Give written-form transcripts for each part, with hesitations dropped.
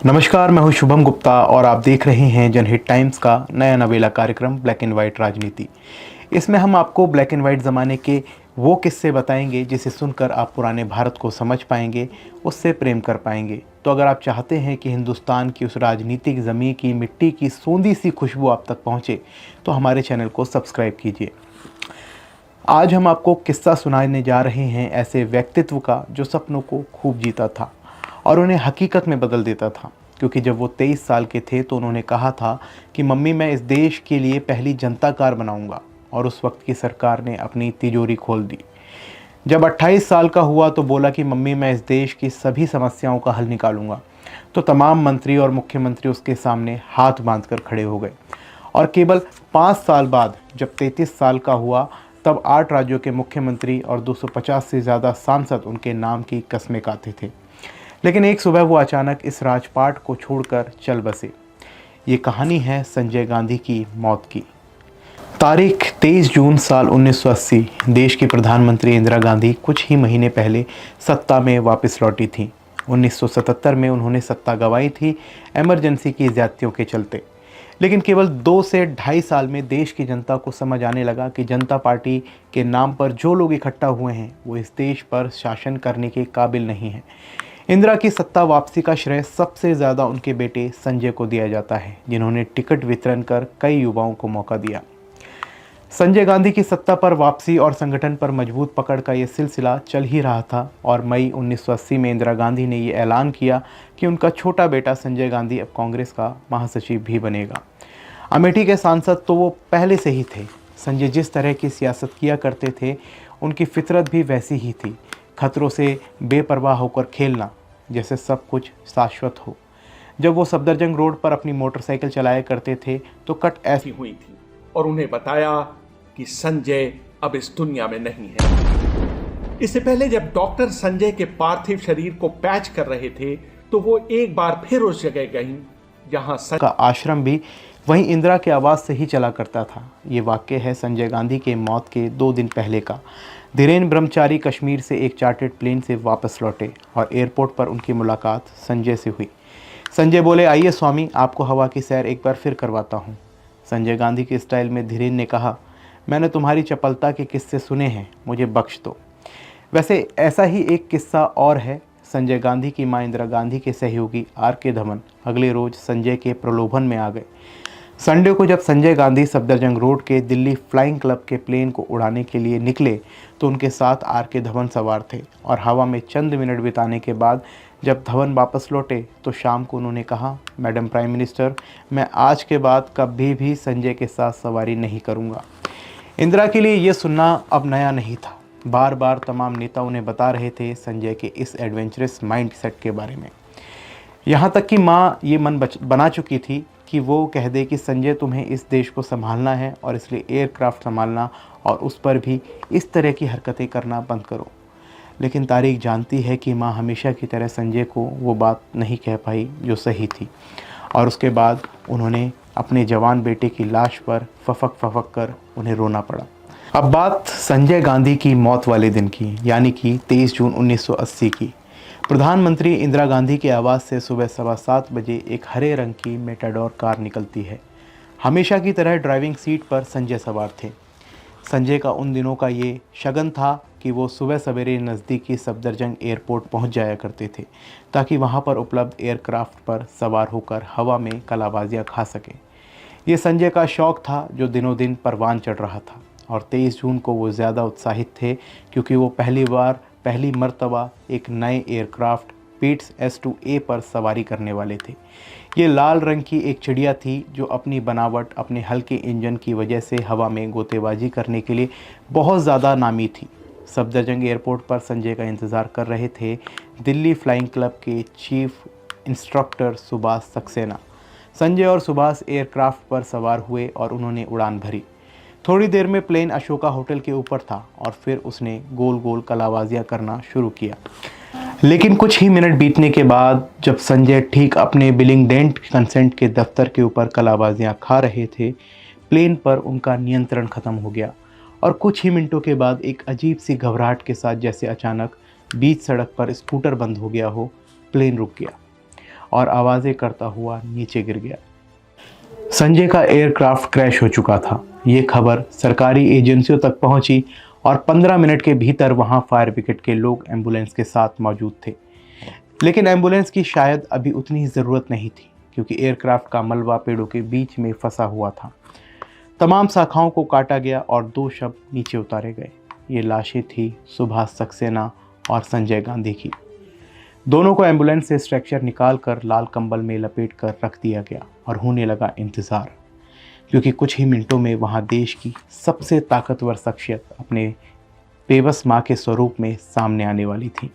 नमस्कार, मैं हूं शुभम गुप्ता और आप देख रहे हैं जनहित टाइम्स का नया नवेला कार्यक्रम ब्लैक एंड वाइट राजनीति। इसमें हम आपको ब्लैक एंड वाइट ज़माने के वो किस्से बताएंगे जिसे सुनकर आप पुराने भारत को समझ पाएंगे, उससे प्रेम कर पाएंगे। तो अगर आप चाहते हैं कि हिंदुस्तान की उस राजनीतिक ज़मीन की मिट्टी की सोंधी सी खुशबू आप तक पहुँचे, तो हमारे चैनल को सब्सक्राइब कीजिए। आज हम आपको किस्सा सुनाने जा रहे हैं ऐसे व्यक्तित्व का जो सपनों को खूब जीता था और उन्हें हकीकत में बदल देता था। क्योंकि जब वो 23 साल के थे तो उन्होंने कहा था कि मम्मी, मैं इस देश के लिए पहली जनता कार बनाऊंगा, और उस वक्त की सरकार ने अपनी तिजोरी खोल दी। जब 28 साल का हुआ तो बोला कि मम्मी, मैं इस देश की सभी समस्याओं का हल निकालूंगा। तो तमाम मंत्री और मुख्यमंत्री उसके सामने हाथ बांधकर खड़े हो गए। और केवल 5 साल बाद जब 33 साल का हुआ तब 8 राज्यों के मुख्यमंत्री और 250 से ज़्यादा सांसद उनके नाम की कस्में खाते थे। लेकिन एक सुबह वो अचानक इस राजपाट को छोड़कर चल बसे। ये कहानी है संजय गांधी की मौत की। तारीख 23 जून साल 1980। देश की प्रधानमंत्री इंदिरा गांधी कुछ ही महीने पहले सत्ता में वापस लौटी थीं। 1977 में उन्होंने सत्ता गंवाई थी इमरजेंसी की ज़्यादतियों के चलते। लेकिन केवल 2 से ढाई साल में देश की जनता को समझ आने लगा कि जनता पार्टी के नाम पर जो लोग इकट्ठा हुए हैं वो इस देश पर शासन करने के काबिल नहीं हैं। इंदिरा की सत्ता वापसी का श्रेय सबसे ज़्यादा उनके बेटे संजय को दिया जाता है, जिन्होंने टिकट वितरण कर कई युवाओं को मौका दिया। संजय गांधी की सत्ता पर वापसी और संगठन पर मजबूत पकड़ का ये सिलसिला चल ही रहा था और मई 1980 में इंदिरा गांधी ने ये ऐलान किया कि उनका छोटा बेटा संजय गांधी अब कांग्रेस का महासचिव भी बनेगा। अमेठी के सांसद तो वो पहले से ही थे। संजय जिस तरह की सियासत किया करते थे उनकी फितरत भी वैसी ही थी, खतरों से बेपरवाह होकर खेलना, जैसे सब कुछ शाश्वत हो। जब वो सफदरजंग रोड पर अपनी मोटरसाइकिल चलाया करते थे तो कट ऐसी हुई थी और उन्हें बताया कि संजय अब इस दुनिया में नहीं है। इससे पहले जब डॉक्टर संजय के पार्थिव शरीर को पैच कर रहे थे तो वो एक बार फिर उस जगह गईं जहां का आश्रम भी वहीं इंदिरा के आवाज़ से ही चला करता था। ये वाक्य है संजय गांधी के मौत के 2 दिन पहले का। धीरेन्द्र ब्रह्मचारी कश्मीर से एक चार्टर्ड प्लेन से वापस लौटे और एयरपोर्ट पर उनकी मुलाकात संजय से हुई। संजय बोले, आइए स्वामी, आपको हवा की सैर एक बार फिर करवाता हूँ। संजय गांधी के स्टाइल में धीरेन्द्र ने कहा, मैंने तुम्हारी चपलता के किस्से सुने हैं, मुझे बख्श दो। वैसे ऐसा ही एक किस्सा और है। संजय गांधी की मां इंदिरा गांधी के सहयोगी आर.के. धवन अगले रोज संजय के प्रलोभन में आ गए। संडे को जब संजय गांधी सफदरजंग रोड के दिल्ली फ्लाइंग क्लब के प्लेन को उड़ाने के लिए निकले तो उनके साथ आर.के. धवन सवार थे और हवा में चंद मिनट बिताने के बाद जब धवन वापस लौटे तो शाम को उन्होंने कहा, मैडम प्राइम मिनिस्टर, मैं आज के बाद कभी भी संजय के साथ सवारी नहीं करूंगा। इंदिरा के लिए ये सुनना अब नया नहीं था। बार बार तमाम नेता उन्हें बता रहे थे संजय के इस एडवेंचरस माइंड सेट के बारे में। यहाँ तक कि माँ ये मन बना चुकी थी कि वो कह दे कि संजय, तुम्हें इस देश को संभालना है और इसलिए एयरक्राफ्ट संभालना और उस पर भी इस तरह की हरकतें करना बंद करो। लेकिन तारीख जानती है कि माँ हमेशा की तरह संजय को वो बात नहीं कह पाई जो सही थी और उसके बाद उन्होंने अपने जवान बेटे की लाश पर फफक कर उन्हें रोना पड़ा। अब बात संजय गांधी की मौत वाले दिन की, यानी कि 23 जून 1980 की। प्रधानमंत्री इंदिरा गांधी के आवास से सुबह 7:15 बजे एक हरे रंग की मेटाडोर कार निकलती है। हमेशा की तरह ड्राइविंग सीट पर संजय सवार थे। संजय का उन दिनों का ये शगन था कि वो सुबह सवेरे नज़दीकी सफदरजंग एयरपोर्ट पहुंच जाया करते थे ताकि वहां पर उपलब्ध एयरक्राफ्ट पर सवार होकर हवा में कलाबाजियां खा सकें। ये संजय का शौक़ था जो दिनों दिन परवान चढ़ रहा था और 23 जून को वो ज़्यादा उत्साहित थे क्योंकि वो पहली मर्तबा एक नए एयरक्राफ्ट पीट्स S2A पर सवारी करने वाले थे। ये लाल रंग की एक चिड़िया थी जो अपनी बनावट, अपने हल्के इंजन की वजह से हवा में गोतेबाजी करने के लिए बहुत ज़्यादा नामी थी। सफदरजंग एयरपोर्ट पर संजय का इंतज़ार कर रहे थे दिल्ली फ्लाइंग क्लब के चीफ इंस्ट्रक्टर सुभाष सक्सेना। संजय और सुभाष एयरक्राफ्ट पर सवार हुए और उन्होंने उड़ान भरी। थोड़ी देर में प्लेन अशोका होटल के ऊपर था और फिर उसने गोल गोल कलाबाजियाँ करना शुरू किया। लेकिन कुछ ही मिनट बीतने के बाद जब संजय ठीक अपने बिलिंगडेंट कंसेंट के दफ्तर के ऊपर कलाबाजियाँ खा रहे थे, प्लेन पर उनका नियंत्रण ख़त्म हो गया और कुछ ही मिनटों के बाद एक अजीब सी घबराहट के साथ, जैसे अचानक बीच सड़क पर स्कूटर बंद हो गया हो, प्लेन रुक गया और आवाज़ें करता हुआ नीचे गिर गया। संजय का एयरक्राफ्ट क्रैश हो चुका था। ये खबर सरकारी एजेंसियों तक पहुंची और 15 मिनट के भीतर वहां फायर ब्रिगेड के लोग एम्बुलेंस के साथ मौजूद थे। लेकिन एम्बुलेंस की शायद अभी उतनी ज़रूरत नहीं थी, क्योंकि एयरक्राफ्ट का मलबा पेड़ों के बीच में फंसा हुआ था। तमाम शाखाओं को काटा गया और 2 शव नीचे उतारे गए। ये लाशें थी सुभाष सक्सेना और संजय गांधी की। दोनों को एम्बुलेंस से स्ट्रक्चर निकालकर लाल कंबल में लपेटकर रख दिया गया और होने लगा इंतज़ार, क्योंकि कुछ ही मिनटों में वहां देश की सबसे ताकतवर शख्सियत अपने बेबस माँ के स्वरूप में सामने आने वाली थी।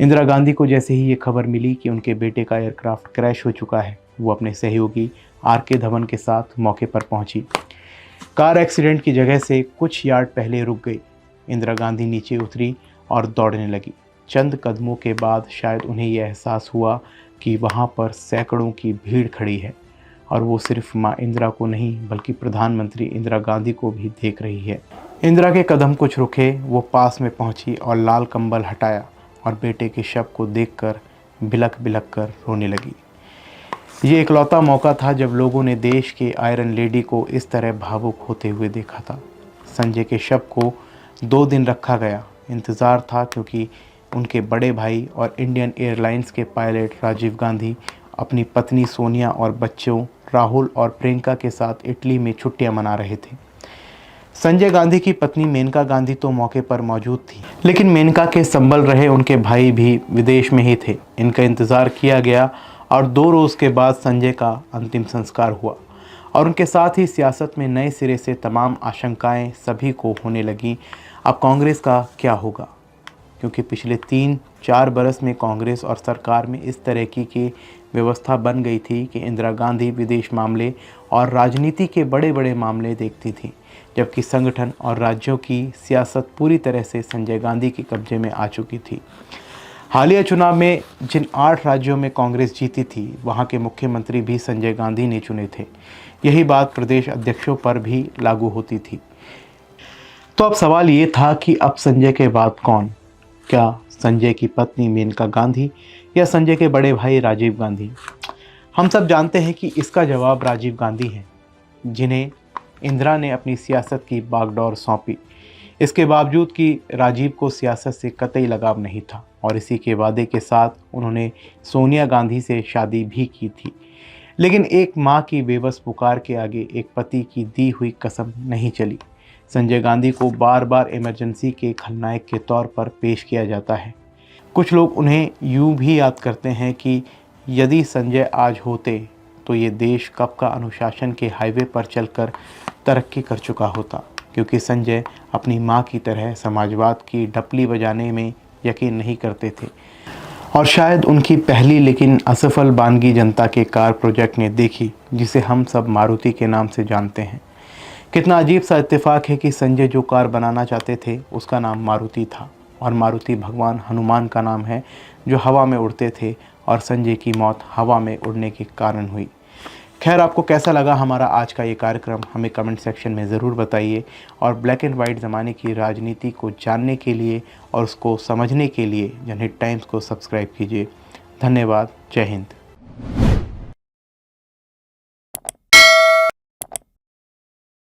इंदिरा गांधी को जैसे ही ये खबर मिली कि उनके बेटे का एयरक्राफ्ट क्रैश हो चुका है, वो अपने सहयोगी RK धवन के साथ मौके पर पहुंची। कार एक्सीडेंट की जगह से कुछ यार्ड पहले रुक गई। इंदिरा गांधी नीचे उतरी और दौड़ने लगी। चंद कदमों के बाद शायद उन्हें यह एहसास हुआ कि वहाँ पर सैकड़ों की भीड़ खड़ी है और वो सिर्फ माँ इंदिरा को नहीं बल्कि प्रधानमंत्री इंदिरा गांधी को भी देख रही है। इंदिरा के कदम कुछ रुके, वो पास में पहुंची और लाल कंबल हटाया और बेटे के शव को देखकर बिलख बिलख कर रोने लगी। ये इकलौता मौका था जब लोगों ने देश के आयरन लेडी को इस तरह भावुक होते हुए देखा था। संजय के शव को 2 दिन रखा गया। इंतज़ार था, क्योंकि उनके बड़े भाई और इंडियन एयरलाइंस के पायलट राजीव गांधी अपनी पत्नी सोनिया और बच्चों राहुल और प्रियंका के साथ इटली में छुट्टियां मना रहे थे। संजय गांधी की पत्नी मेनका गांधी तो मौके पर मौजूद थी, लेकिन मेनका के संभल रहे उनके भाई भी विदेश में ही थे। इनका इंतज़ार किया गया और 2 रोज़ के बाद संजय का अंतिम संस्कार हुआ और उनके साथ ही सियासत में नए सिरे से तमाम आशंकाएं सभी को होने लगी। अब कांग्रेस का क्या होगा, क्योंकि पिछले 3-4 बरस में कांग्रेस और सरकार में इस तरह की व्यवस्था बन गई थी कि इंदिरा गांधी विदेश मामले और राजनीति के बड़े बड़े मामले देखती थी, जबकि संगठन और राज्यों की सियासत पूरी तरह से संजय गांधी के कब्जे में आ चुकी थी। हालिया चुनाव में जिन 8 राज्यों में कांग्रेस जीती थी, वहां के मुख्यमंत्री भी संजय गांधी ने चुने थे। यही बात प्रदेश अध्यक्षों पर भी लागू होती थी। तो अब सवाल ये था कि अब संजय के बाद कौन? क्या संजय की पत्नी मेनका गांधी या संजय के बड़े भाई राजीव गांधी? हम सब जानते हैं कि इसका जवाब राजीव गांधी है, जिन्हें इंदिरा ने अपनी सियासत की बागडोर सौंपी। इसके बावजूद कि राजीव को सियासत से कतई लगाव नहीं था और इसी के वादे के साथ उन्होंने सोनिया गांधी से शादी भी की थी। लेकिन एक माँ की बेबस पुकार के आगे एक पति की दी हुई कसम नहीं चली। संजय गांधी को बार बार इमरजेंसी के खलनायक के तौर पर पेश किया जाता है। कुछ लोग उन्हें यूं भी याद करते हैं कि यदि संजय आज होते तो ये देश कब का अनुशासन के हाईवे पर चलकर तरक्की कर चुका होता, क्योंकि संजय अपनी माँ की तरह समाजवाद की ढपली बजाने में यकीन नहीं करते थे और शायद उनकी पहली लेकिन असफल बानगी जनता के कार प्रोजेक्ट ने देखी, जिसे हम सब मारुति के नाम से जानते हैं। कितना अजीब सा इत्तेफाक है कि संजय जो कार बनाना चाहते थे उसका नाम मारुति था और मारुति भगवान हनुमान का नाम है, जो हवा में उड़ते थे और संजय की मौत हवा में उड़ने के कारण हुई। खैर, आपको कैसा लगा हमारा आज का ये कार्यक्रम, हमें कमेंट सेक्शन में ज़रूर बताइए और ब्लैक एंड वाइट ज़माने की राजनीति को जानने के लिए और उसको समझने के लिए जनहित टाइम्स को सब्सक्राइब कीजिए। धन्यवाद। जय हिंद।